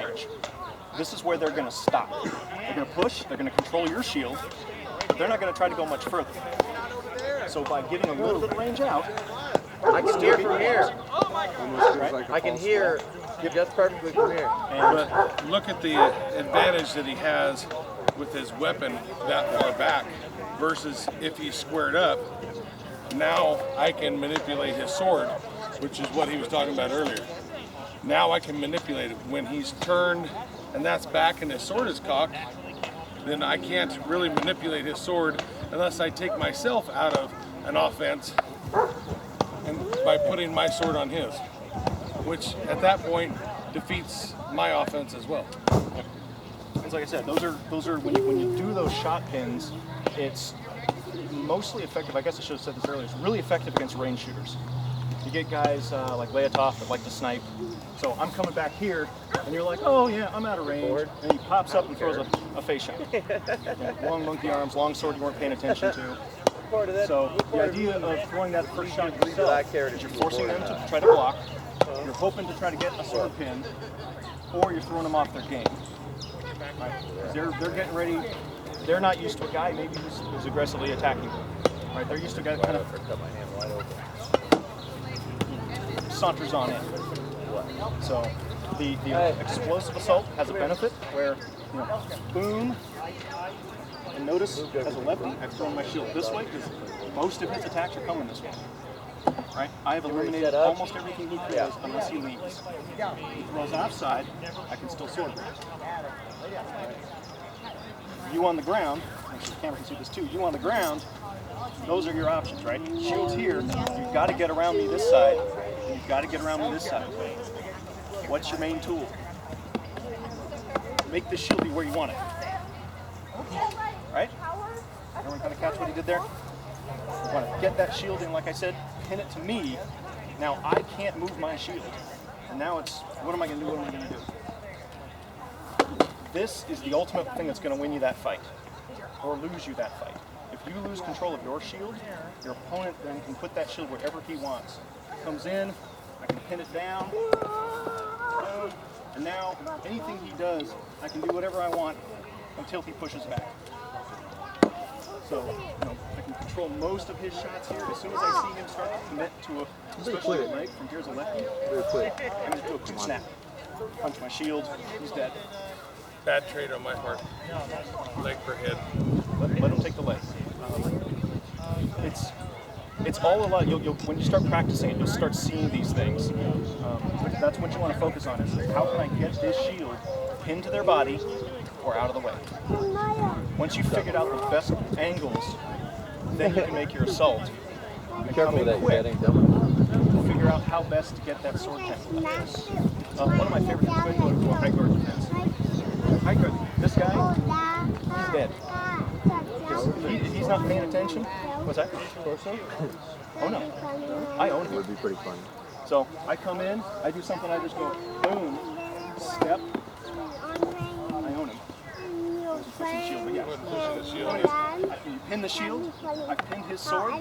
range. This is where they're going to stop. They're going to push, they're going to control your shield. They're not going to try to go much further. So by giving a little bit of range out, I can hear from here. right? I can hear just perfectly from here. But look at the advantage that he has with his weapon that far back versus if he's squared up. Now I can manipulate his sword, which is what he was talking about earlier. Now I can manipulate it. When he's turned and that's back and his sword is cocked, then I can't really manipulate his sword unless I take myself out of an offense and by putting my sword on his, which at that point defeats my offense as well. It's like I said, those are when you do those shot pins, it's mostly effective. I guess I should have said this earlier. It's really effective against range shooters. You get guys like Leotov that like to snipe. So I'm coming back here, and you're like, oh yeah, I'm out of range. And he pops up and throws a face shot. Long monkey arms, long sword you weren't paying attention to. So the idea of throwing that first shot yourself is you're forcing them to try to block. You're hoping to try to get a sword pin, or you're throwing them off their game. Right? 'Cause they're getting ready. They're not used to a guy maybe who's aggressively attacking them. Right? They're used to a guy that kind of saunters on in. So the explosive assault has a benefit where, you know, boom. And notice, as a lefty, I've thrown my shield this way because most of his attacks are coming this way. Right? I have eliminated almost everything he throws unless he leaves. If he throws offside, I can still sword break. You on the ground, actually the camera can see this too, you on the ground, those are your options, right? Shield's here, you've got to get around me this side, and you've got to get around me this side. What's your main tool? Make the shield be where you want it. Right? Everyone kind of catch what he did there? You want to get that shield in, like I said, pin it to me. Now I can't move my shield. And now it's, what am I going to do, what am I going to do? This is the ultimate thing that's going to win you that fight, or lose you that fight. If you lose control of your shield, your opponent then can put that shield wherever he wants. Comes in, I can pin it down, and now anything he does, I can do whatever I want until he pushes back. So, you know, I can control most of his shots here. As soon as I see him start to commit to especially a leg from here's a lefty, I'm going to do a quick snap. Punch my shield, he's dead. Bad trade on my part. Leg per head. Let him take the leg. It's all a lot. When you start practicing it, you'll start seeing these things. That's what you want to focus on: is how can I get this shield pinned to their body or out of the way. Once you've figured out the best angles, then you can make your assault. Be careful that you're getting them. Figure out how best to get that sword pin. One of my favorite things is going to a high guard defense. High guard, this guy, he's dead. He's not paying attention. What's that? Oh no, I own him. It would be pretty funny. So I come in, I do something, I just go boom, step, I own him. Pushing shield, but yeah. You pin the shield, I pinned his sword,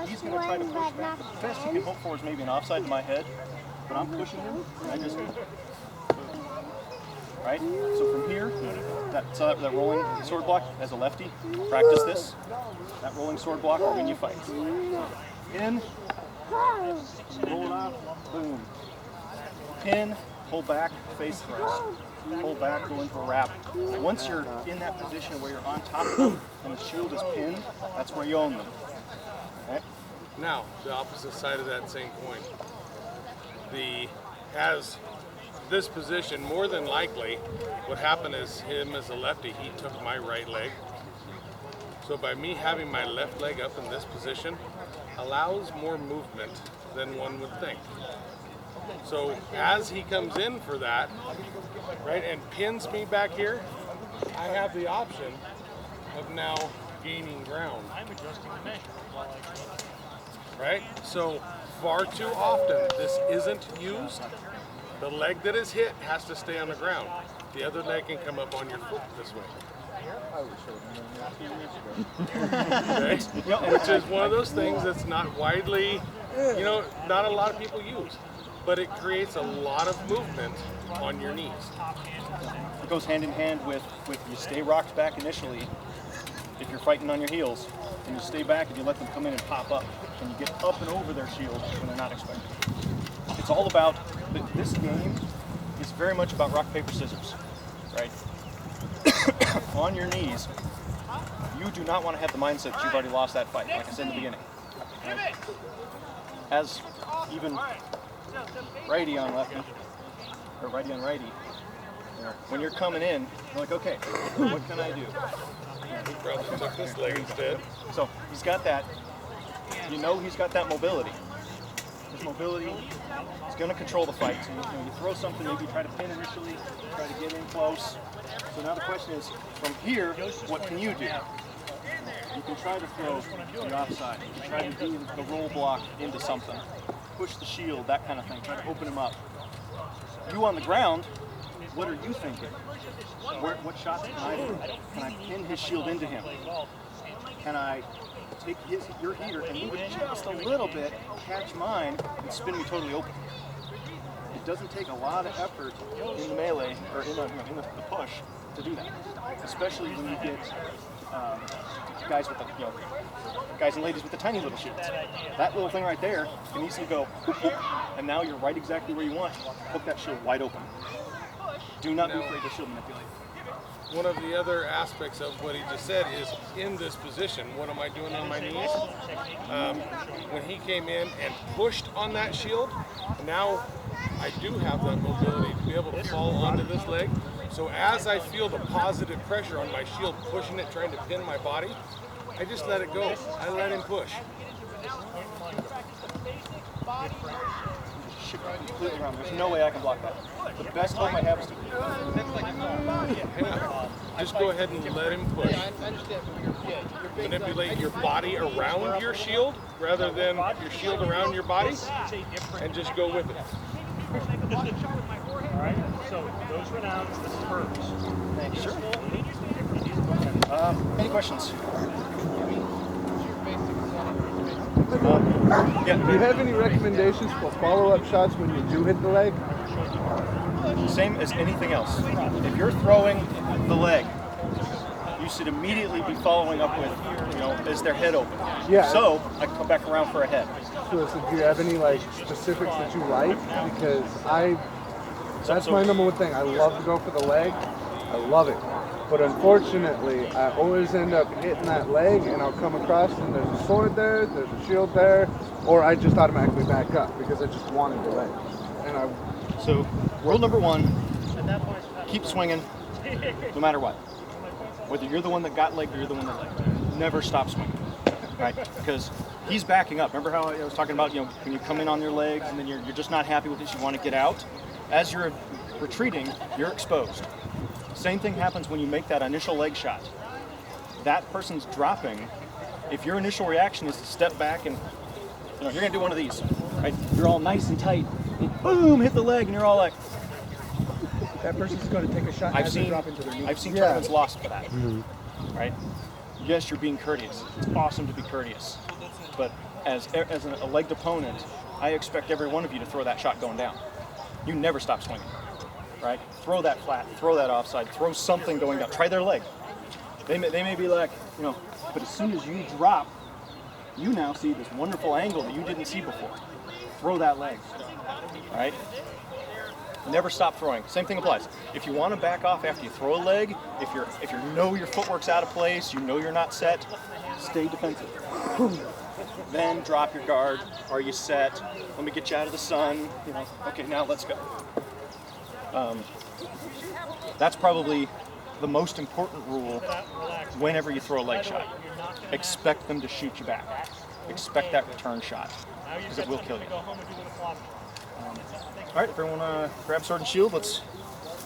he's going to try to push back. The best you can hope for is maybe an offside to my head, but I'm pushing him, and I just, right? So from here, that rolling sword block as a lefty, practice this. That rolling sword block will win you fights. In, roll out, boom. Pin, pull back, face thrust. Pull back, go into a wrap. Once you're in that position where you're on top of them and the shield is pinned, that's where you own them. Okay? Now, the opposite side of that same coin. As this position, more than likely, what happened is him as a lefty, he took my right leg. So by me having my left leg up in this position, allows more movement than one would think. So as he comes in for that, right, and pins me back here, I have the option of now gaining ground. I'm adjusting the mesh. Right? So far too often this isn't used. The leg that is hit has to stay on the ground. The other leg can come up on your foot this way. Okay? Which is one of those things that's not widely, not a lot of people use. but it creates a lot of movement on your knees. It goes hand in hand with you stay rocked back initially if you're fighting on your heels, and you stay back and you let them come in and pop up, and you get up and over their shield when they're not expecting. It's all about, this game is very much about rock, paper, scissors, right? On your knees, you do not want to have the mindset that you've already lost that fight, like I said in the beginning. Right? As even righty on lefty, or righty on righty, when you're coming in, you're like, okay, what can I do? He probably took this leg instead. So he's got that, you know he's got that mobility. His mobility is going to control the fight. So you throw something, maybe try to pin initially, try to get in close. So now the question is, from here, what can you do? You can try to throw the offside. You can try to do the roll block into something. Push the shield, that kind of thing. Try to open him up. You on the ground, what are you thinking? What shots can I do? Can I pin his shield into him? Can I take your heater and move it just a little bit, catch mine, and spin me totally open? It doesn't take a lot of effort in the melee, or in the push, to do that. Especially when you get guys with the, guys and ladies with the tiny little shields. That little thing right there can easily go, whoop, whoop, and now you're right exactly where you want. Hook that shield wide open. Do not be afraid to shield manipulate. One of the other aspects of what he just said is, in this position, what am I doing on my knees? When he came in and pushed on that shield, now I do have that mobility to be able to fall onto this leg. So as I feel the positive pressure on my shield pushing it, trying to pin my body, I just let it go. I let him push. Completely wrong. There's no way I can block that. The best hope I have is to just go ahead and let him push. Manipulate your body around your shield rather than your shield around your body, and just go with it. All right, so those were down. This is hers. Thank you, sir. Any questions? Do you have any recommendations for follow-up shots when you do hit the leg? Same as anything else. If you're throwing the leg, you should immediately be following up with, is their head open? Yeah. So I come back around for a head. So do you have any specifics that you like? Because that's my number one thing. I love to go for the leg. I love it. But unfortunately, I always end up hitting that leg, and I'll come across and there's a sword there, there's a shield there, or I just automatically back up because I just wanted the leg. So rule number one, keep swinging no matter what. Whether you're the one that got legged or you're the one that legged. Never stop swinging, right? Because he's backing up. Remember how I was talking about, when you come in on your legs and then you're just not happy with it, you want to get out? As you're retreating, you're exposed. Same thing happens when you make that initial leg shot. That person's dropping. If your initial reaction is to step back and, you're going to do one of these, right? You're all nice and tight, and boom, hit the leg, and you're all like, that person's going to take a shot as they drop into their knee. I've seen tournaments lost for that, right? Yes, you're being courteous. It's awesome to be courteous. But as a legged opponent, I expect every one of you to throw that shot going down. You never stop swinging, right? Throw that flat, throw that offside, throw something going down. Try their leg. They may be like, but as soon as you drop, you now see this wonderful angle that you didn't see before. Throw that leg, all right? Never stop throwing. Same thing applies. If you want to back off after you throw a leg, if you know your footwork's out of place, you're not set, stay defensive. Then drop your guard. Are you set? Let me get you out of the sun. Okay, now let's go. That's probably the most important rule whenever you throw a leg shot. Expect them to shoot you back. Expect that return shot, because it will kill you. All right, if everyone grab sword and shield, let's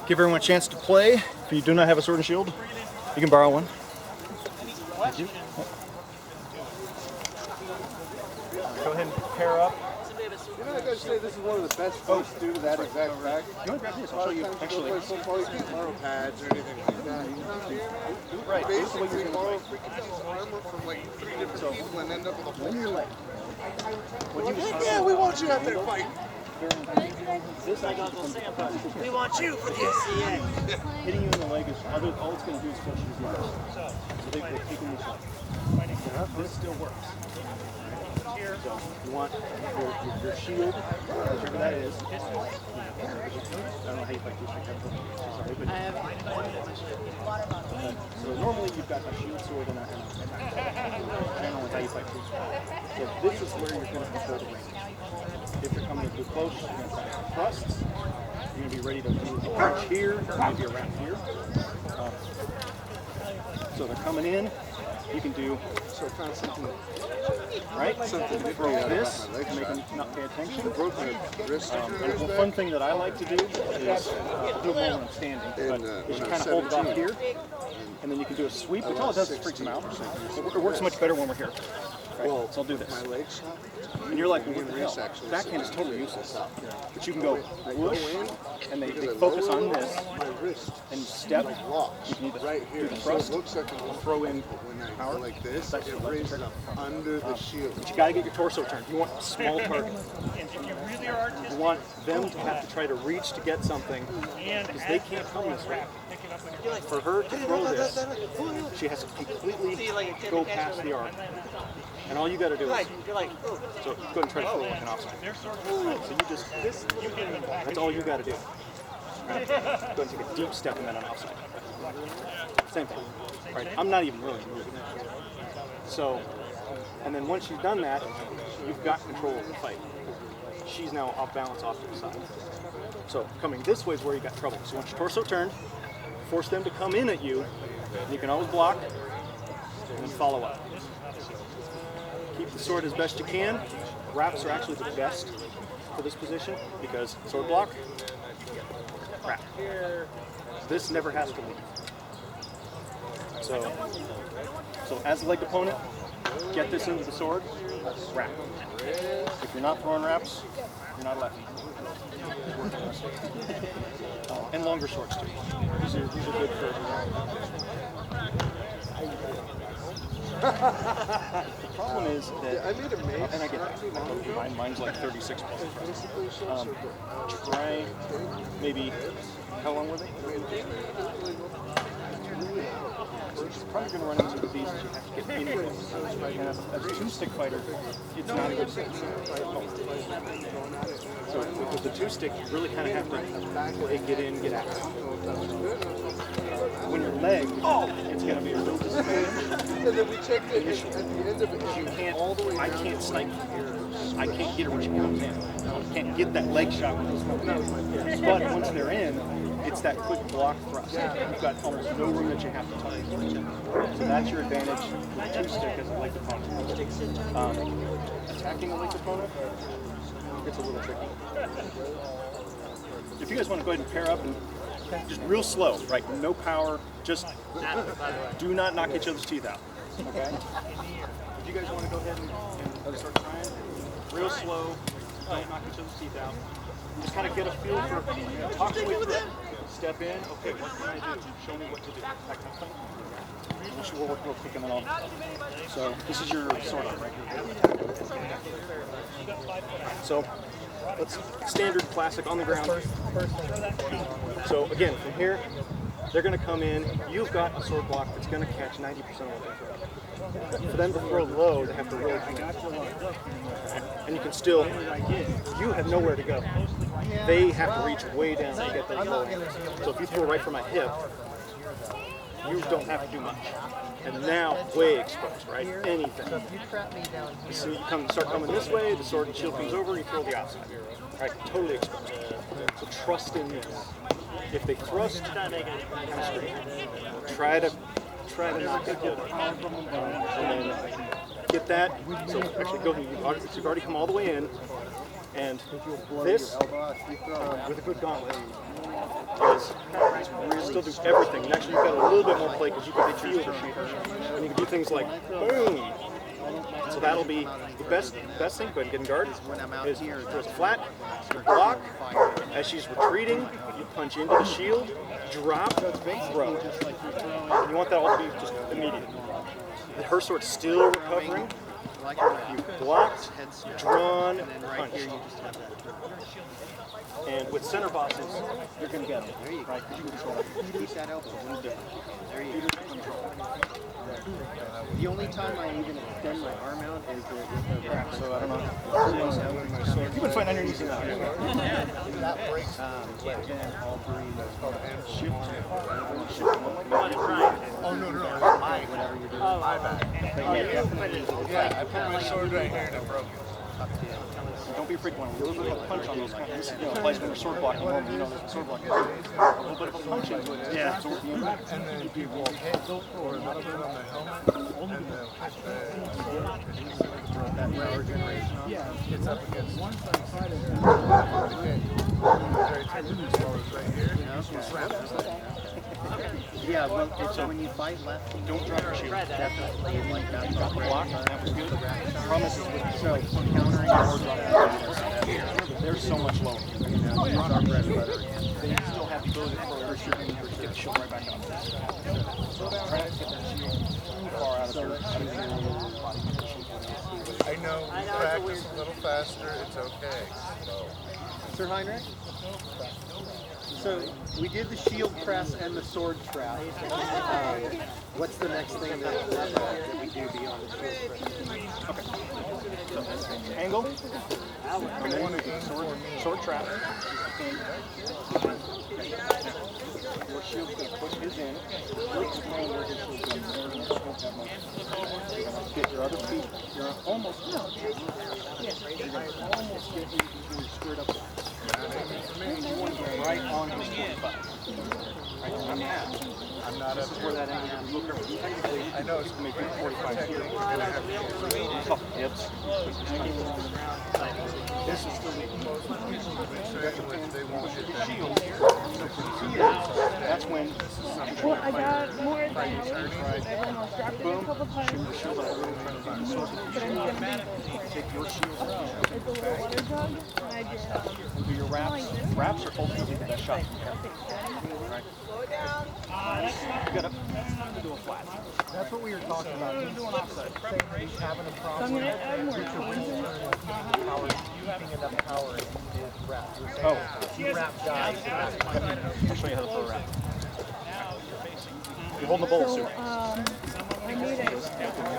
give everyone a chance to play. If you do not have a sword and shield, you can borrow one. Thank you. Go ahead and pair up. I gotta say, this is one of the best fights due to that exact fact. You want to grab this? I'll show you. Actually, Football, you can't borrow pads or anything like that. right. Basically, you borrow freaking piece of armor from 3 different people and end up with a whole When you're leg. Yeah, we want you out there fighting. This actually becomes we want you for this. Hitting you in the leg is all it's going to do is force you to do this. So they're taking this up. This still works. So you want your shield, whichever that is. I don't know how you fight this. Sorry, but so normally you've got a shield sword and a channel with how you fight this. So this is where you're going to control the range. If you're coming too close, you're going to fight thrusts. You're going to be ready to do a punch here, or maybe around here. So they're coming in. You can do right? Something throw this to make them not pay attention. And the fun thing that I like to do is I'll do it more when I'm standing, but is you kind of hold it off here, and then you can do a sweep. But all it does is freaks them out. It works much better when we're here. Right? So I'll do this. And you're like, well, what the hell? Backhand is totally useless. But you can go whoosh, and they focus on this, and step. You can either do the thrust, throw in power like this. It raises up under the shield. But you got to get your torso turned. You want a small target. You want them to have to try to reach to get something, because they can't come this way. For her to throw this, she has to completely go past the arc. And all you got to do is, so go ahead and try to throw it like an offside. So that's all you got to do. Right. Go ahead and take a deep step and then an offside. Same thing. Right. I'm not even really moving. So, and then once you've done that, you've got control of the fight. She's now off balance off to the side. So coming this way is where you got trouble. So once your torso turned, force them to come in at you, and you can always block and then follow up. Keep the sword as best you can. Wraps are actually the best for this position because sword block, wrap. This never has to leave. So as a legged opponent, get this into the sword, wrap. If you're not throwing wraps, you're not lefty. And longer swords too. These are good for. The problem is that, and I get that, mine's like 36 plus. Try maybe, how long were they? So you're probably going to run into these that you have to get in close. And as a two-stick fighter, it's not a good fit. So with the two-stick, you really kind of have to play, get in, get out. When you're legged, it's going to be a real disadvantage. And then we checked it at the end of it. I can't snipe from here. I can't get her when she comes in. I can't get that leg shot when she's coming in. But once they're in, it's that quick block thrust. You've got almost no room that you have to touch. So that's your advantage with two-stick as a legged opponent. Attacking a legged opponent, it's a little tricky. If you guys want to go ahead and pair up and just real slow, right? No power, just do not knock each other's teeth out. Okay? If you guys want to go ahead and start trying, real slow, don't knock each other's teeth out. Just kind of get a feel for, talk to each other, step in, okay, what can I do? Show me what to do, that kind of thing. We'll work real quick and then I'll. So this is your sword arm right here. So let's standard classic on the ground. So again, from here, they're going to come in. You've got a sword block that's going to catch 90% of what they throw. For them to throw low, they have to really come in. And you can still, you have nowhere to go. They have to reach way down to get those low. So if you throw right from my hip, you don't have to do much. And now, way exposed, right? Anything. So you start coming this way, the sword and shield comes over, you throw the outside. Right? Totally exposed. So trust in this. If they thrust, kind of straight. Try to knock it good. And then get that. So actually go, you've already come all the way in. And this, with a good gauntlet, is really still do everything. And actually, you've got a little bit more play because you can feel the sheet. And you can do things like boom. So that'll be the best thing. Go ahead and get in guard. Is throws it flat, you block. As she's retreating, you punch into the shield, drop, throw. And you want that all to be just immediate. Her sword's still recovering. Like you blocked, head snap. drawn, And then right punched. here you just have that turn. And with center bosses, you're going to get them. There you go. Right? 'Cause you can control it. Keep that elbow a little different. There you go. The only time I even extend my arm out is with the wrap. So I don't know. You've been fighting on your knees now. That breaks Then all three. That's called a hand shift. Oh, no. Whatever you're doing. My bad. Definitely. Yeah, I put my sword right here and it broke it. Don't be afraid to want a little bit of a punch on those kind of places when you're sword blocking. Normally, you know, there's a sword block. A little bit of a punch into it. Yeah. Absorb the impact. And then people hit or they'll put it on the helmet and they'll hit that power generation on. It's up against one side of it. Very technical as well as right here. Yeah, well, it's when you fight left, Don't drop your shield. definitely like that. Drop the block. That was good. Promise is with So countering or dropping. they're so much lower. It's our bread and butter. They still have the ability to throw your shield and get the shield right back up. So try not to get their shield too far out of your body. I know, we practice a little faster, it's okay. Sir Heinrich? So we did the shield press and the sword trap. What's the next thing that we do beyond the shield press? Okay. So, angle. Sword trap. Your shield's going to push his in. Get your other feet. You're almost. You're going to almost get you squared up there. You want to get right on his 45. Right, I'm half. I'm not This up is here. where that angle is. Look, technically, I know you can make it 45 here. Oh, hips. This is still They won't hit that. that's when Well, I got more than I've almost dropped it a couple times. But I'm gonna take your shield, it's a little water jug, and I just do your wraps. Wraps are ultimately the best shot you can have. Right? You gotta do a flat. That's what we were talking about. He's saying that he's having a so I'm problem gonna add more with power, keeping enough power in his wrap. You're saying Oh. you wrap guys. I'll show you how to throw a wrap. You're holding the bowl suit. I made it.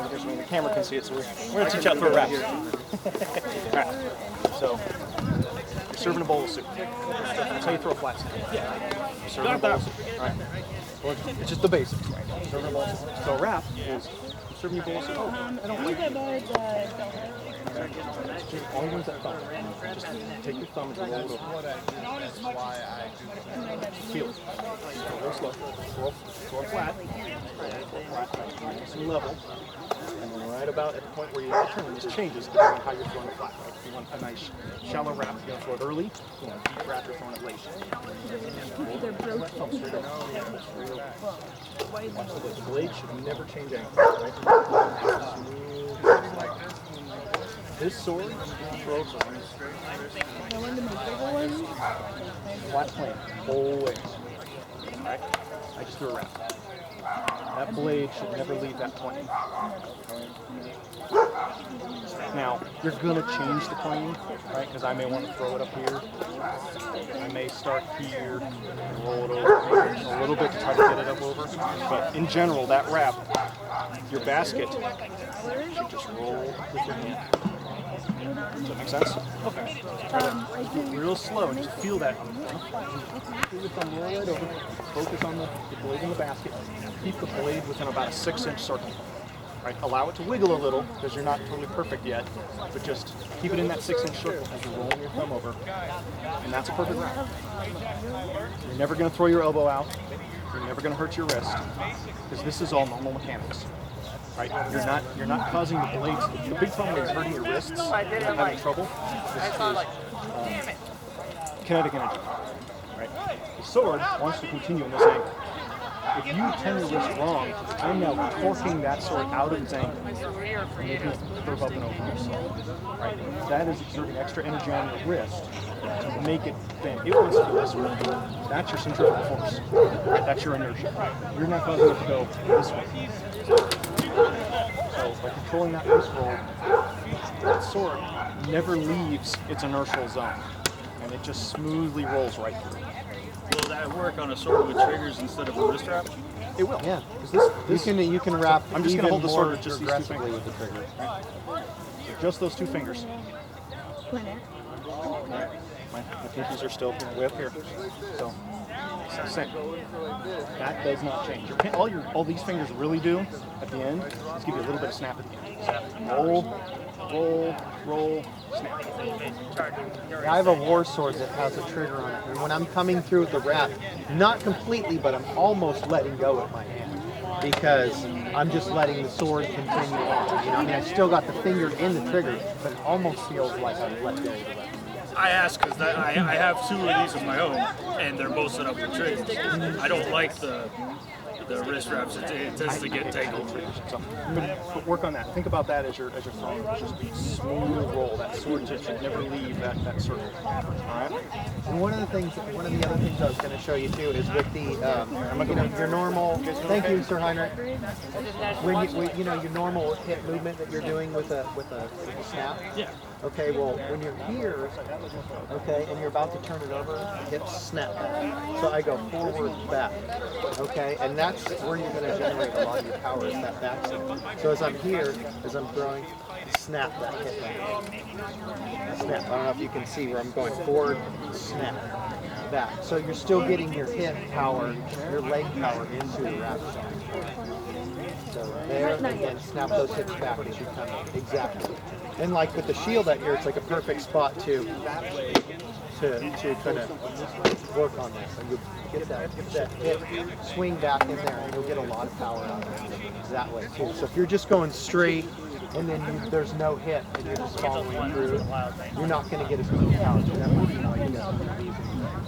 Here's when the camera can see it, so we're going to teach you how to throw a wrap. Alright, so you're serving a bowl suit. That's how you throw a flat suit. You're serving a bowl suit. Alright. Well, it's just the basics, right? Serving a bowl suit. So a wrap is serving your bowl suit. Oh, I don't like it. All you want is that thumb. Just take your thumb and roll it over. That's why I do. Feel it. Real slow. Throw flat. Nice and level. And then right about at the point where you turn, this changes depending on how you're throwing it flat. Right? If you want a nice shallow wrap, you're going to throw it early. If you want a deep wrap, you're throwing it late. They're broken. Thumb straight over. Watch the blade. The blade should never change angle. Right? This sword throws I wanted to make bigger ones. flat plane, whole way. Right? I just threw a wrap. That blade should never leave that plane. Now, you're gonna change the plane, right? Because I may want to throw it up here. I may start here, roll it over a little bit to try to get it up over. But in general, that wrap, your basket should just roll with your hand. Does that make sense? Okay. I can Real slow and just feel that on the thumb. Feel your thumb roll right over. Focus on the blade in the basket. Keep the blade within about a 6-inch circle. Right? Allow it to wiggle a little because you're not totally perfect yet, but just keep it in that 6-inch circle as you're rolling your thumb over. And that's a perfect wrap. You're never going to throw your elbow out. You're never going to hurt your wrist because this is all normal mechanics. Right? You're not causing the blades. The big problem is hurting your wrists and having trouble. This is kinetic energy. Right? The sword wants to continue in this angle. If you turn your wrist wrong, I'm now torquing that sword out of its angle and making it curve up and over. Right? That is exerting extra energy on your wrist to make it bend. It wants to go this way. That's your centrifugal force. Right? That's your inertia. You're not causing it to go this way. So by controlling that wrist roll, that sword never leaves its inertial zone, and it just smoothly rolls right through. Will that work on a sword with triggers instead of a wrist wrap? It will. Yeah. This, You can wrap. I'm just going to hold the sword more with just these two aggressively fingers. with the trigger. Just those two fingers. My pinkies are still way up here. So, same. That does not change. All these fingers really do at the end is give you a little bit of snap at the end. Roll, roll, roll, snap. I have a war sword that has a trigger on it, and when I'm coming through with the wrap, not completely, but I'm almost letting go with my hand because I'm just letting the sword continue on. You know, I mean, I still got the finger in the trigger, but it almost feels like I've let go of the wrap. I ask because I have two of these of my own, and they're both set up with triggers. I don't like the wrist wraps. It tends to get tangled. So I'm going to work on that. Think about that as you're throwing. Just smooth roll. That sword just should never leave that circle. All right. And one of the other things I was going to show you too is with the, you know, your normal. Thank you, Sir Heinrich. When you know your normal hip movement that you're doing with a snap. Yeah. Okay, well, when you're here, okay, and you're about to turn it over, hips snap back. So I go forward, back, okay, and that's where you're going to generate a lot of your power, is that back snap. So as I'm here, as I'm throwing, snap that hip back. Snap. I don't know if you can see where I'm going forward, snap, back. So you're still getting your hip power, your leg power into the wrap shot. So there, again, snap those hips back as you come in. Exactly. And like with the shield out here, it's like a perfect spot to kind of work on this. And you'll get that hip swing back in there, and you'll get a lot of power out of it that way too. So if you're just going straight and then there's no hip and you're just following through, you're not going to get as much power. So that would be why you guys are using